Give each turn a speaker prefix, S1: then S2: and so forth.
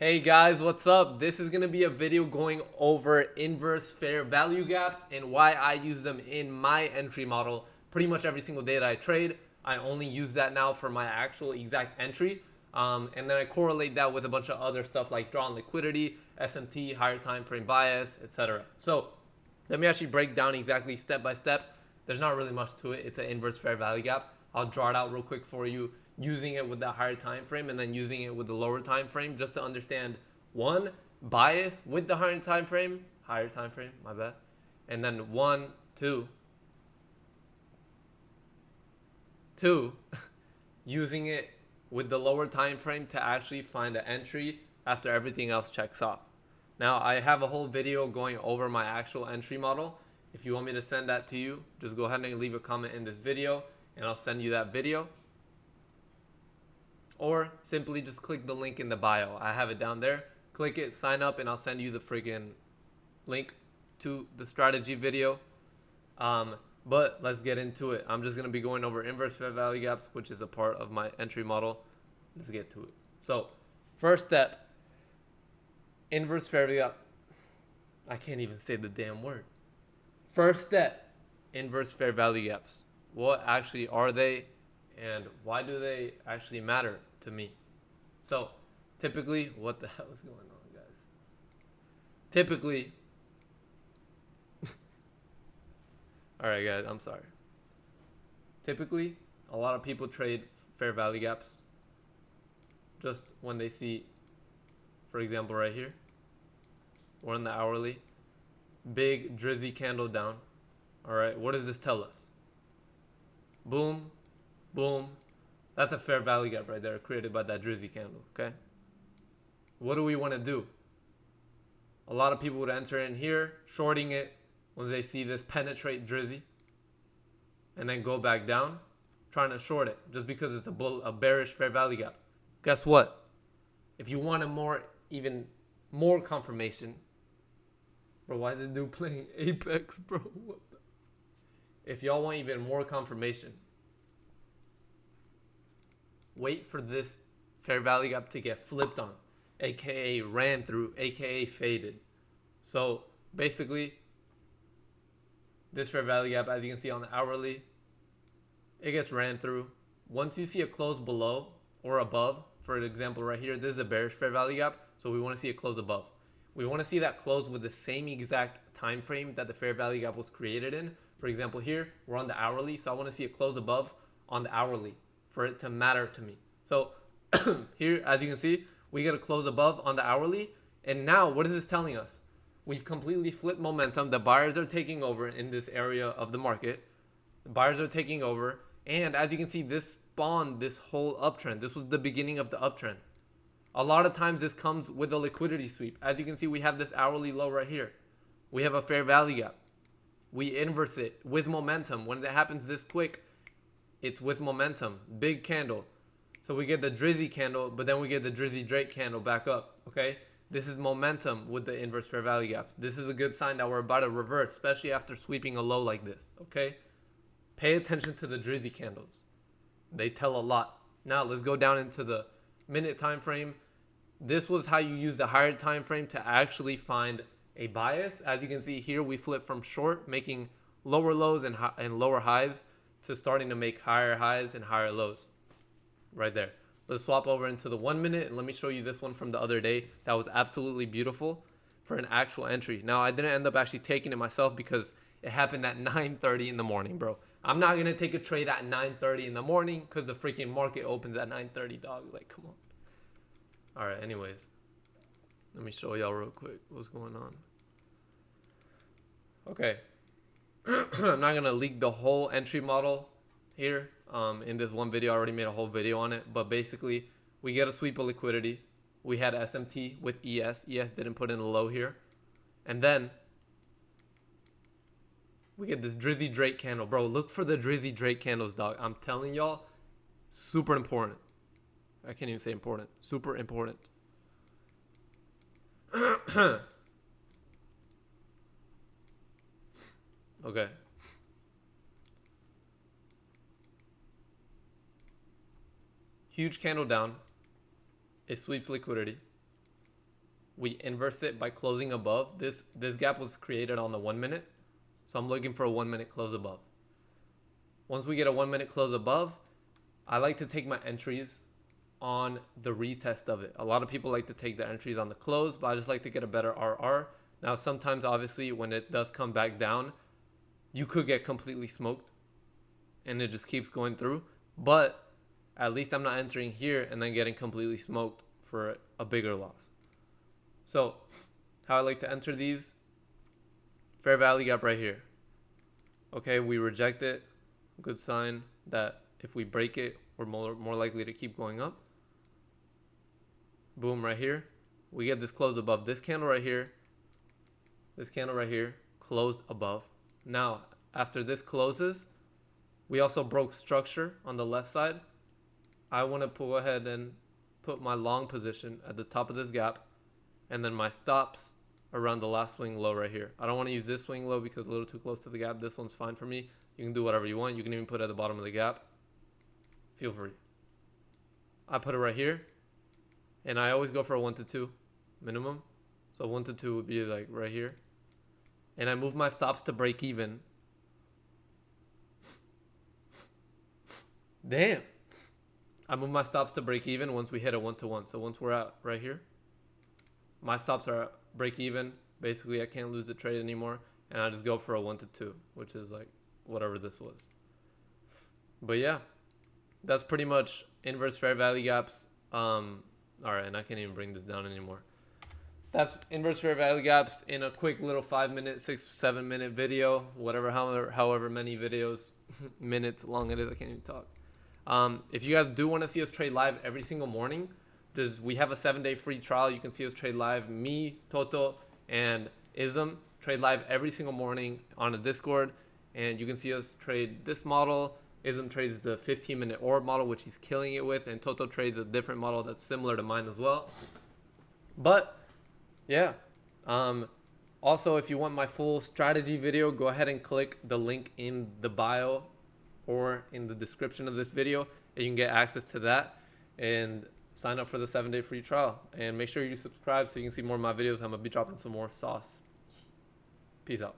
S1: Hey guys, what's up? This is going to be a video going over inverse fair value gaps and why I use them in my entry model pretty much every single day that I trade. I only use that now for my actual exact entry. And then I correlate that with a bunch of other stuff like drawn liquidity, SMT, higher time frame bias, etc. So let me actually break down exactly step by step. There's not really much to it. It's an inverse fair value gap. I'll draw it out real quick for you, using it with the higher time frame and then using it with the lower time frame just to understand one, bias with the higher time frame, my bad. And then two, using it with the lower time frame to actually find an entry after everything else checks off. Now, I have a whole video going over my actual entry model. If you want me to send that to you, just go ahead and leave a comment in this video and I'll send you that video. Or simply just click the link in the bio. I have it down there. Click it, sign up, and I'll send you the friggin' link to the strategy video. But let's get into it. I'm just going to be going over inverse fair value gaps, which is a part of my entry model. Let's get to it. So, first step, inverse fair value gap. I can't even say the damn word. First step, inverse fair value gaps. What actually are they, and why do they actually matter to me? So, typically, what the hell is going on, guys? Typically, all right, guys, I'm sorry. Typically, a lot of people trade fair value gaps just when they see, for example, right here, we're in the hourly, big drizzy candle down. All right, what does this tell us? Boom, boom. That's a fair value gap right there created by that drizzy candle, okay? What do we want to do? A lot of people would enter in here, shorting it when they see this penetrate drizzy and then go back down, trying to short it just because it's a bearish fair value gap. Guess what? If you want even more confirmation, bro, why is this dude playing Apex, bro? What the? If y'all want even more confirmation, wait for this fair value gap to get flipped on, aka ran through, aka faded. So basically, this fair value gap, as you can see on the hourly, it gets ran through. Once you see a close below or above, for example right here, this is a bearish fair value gap, so we want to see a close above. We want to see that close with the same exact time frame that the fair value gap was created in. For example, here we're on the hourly, so I want to see a close above on the hourly for it to matter to me. So here, as you can see, we get a close above on the hourly, and now what is this telling us? We've completely flipped momentum. The buyers are taking over in this area of the market. The buyers are taking over, and as you can see, this spawned this whole uptrend. This was the beginning of the uptrend. A lot of times this comes with a liquidity sweep. As you can see, we have this hourly low right here. We have a fair value gap. We inverse it with momentum. When it happens this quick, it's with momentum. Big candle. So we get the drizzy candle, but then we get the drizzy Drake candle back up, okay? This is momentum with the inverse fair value gaps. This is a good sign that we're about to reverse, especially after sweeping a low like this, okay? Pay attention to the drizzy candles. They tell a lot. Now let's go down into the minute time frame. This was how you use the higher time frame to actually find a bias. As you can see here, we flip from short, making lower lows and lower highs, to starting to make higher highs and higher lows right there. Let's swap over into the 1 minute, and let me show you this one from the other day that was absolutely beautiful for an actual entry. Now, I didn't end up actually taking it myself because it happened at 9:30 in the morning, bro. I'm not going to take a trade at 9:30 in the morning because the freaking market opens at 9:30, dog. Like, come on. All right, anyways, let me show y'all real quick what's going on. Okay. I'm not going to leak the whole entry model here. In this one video, I already made a whole video on it. But basically, we get a sweep of liquidity. We had SMT with ES. ES didn't put in a low here. And then we get this drizzy Drake candle. Bro, look for the drizzy Drake candles, dog. I'm telling y'all, super important. I can't even say important. Super important. Okay. Huge candle down. It sweeps liquidity. we inverse it by closing above. This gap was created on the 1 minute. So I'm looking for a 1 minute close above. Once we get a 1 minute close above, I like to take my entries on the retest of it. A lot of people like to take their entries on the close, but I just like to get a better RR. Now, sometimes obviously when it does come back down, you could get completely smoked and it just keeps going through. But at least I'm not entering here and then getting completely smoked for a bigger loss. So how I like to enter these, fair value gap right here. Okay, we reject it. Good sign that if we break it, we're more likely to keep going up. Boom, right here. We get this close above this candle right here. This candle right here closed above. Now, after this closes, we also broke structure on the left side. I want to go ahead and put my long position at the top of this gap, and then my stops around the last swing low right here. I don't want to use this swing low because it's a little too close to the gap. This one's fine for me. You can do whatever you want. You can even put it at the bottom of the gap. Feel free. I put it right here, and I always go for a 1 to 2 minimum. So 1 to 2 would be like right here. And I move my stops to break even. Damn. I move my stops to break even once we hit a 1 to 1. So once we're at right here, my stops are at break even. Basically, I can't lose the trade anymore. And I just go for a 1 to 2, which is like whatever this was. But yeah, that's pretty much inverse fair value gaps. All right, and I can't even bring this down anymore. That's inverse fair value gaps in a quick little 5-minute, 6-7 minute video, whatever, however many videos, minutes long it is. I can't even talk. If you guys do want to see us trade live every single morning, we have a 7-day free trial. You can see us trade live. Me, Toto, and Ism trade live every single morning on a Discord, and you can see us trade this model. Ism trades the 15-minute orb model, which he's killing it with, and Toto trades a different model that's similar to mine as well. But yeah, also, if you want my full strategy video, go ahead and click the link in the bio or in the description of this video, and you can get access to that and sign up for the 7-day free trial. And make sure you subscribe so you can see more of my videos. I'm gonna be dropping some more sauce. Peace out.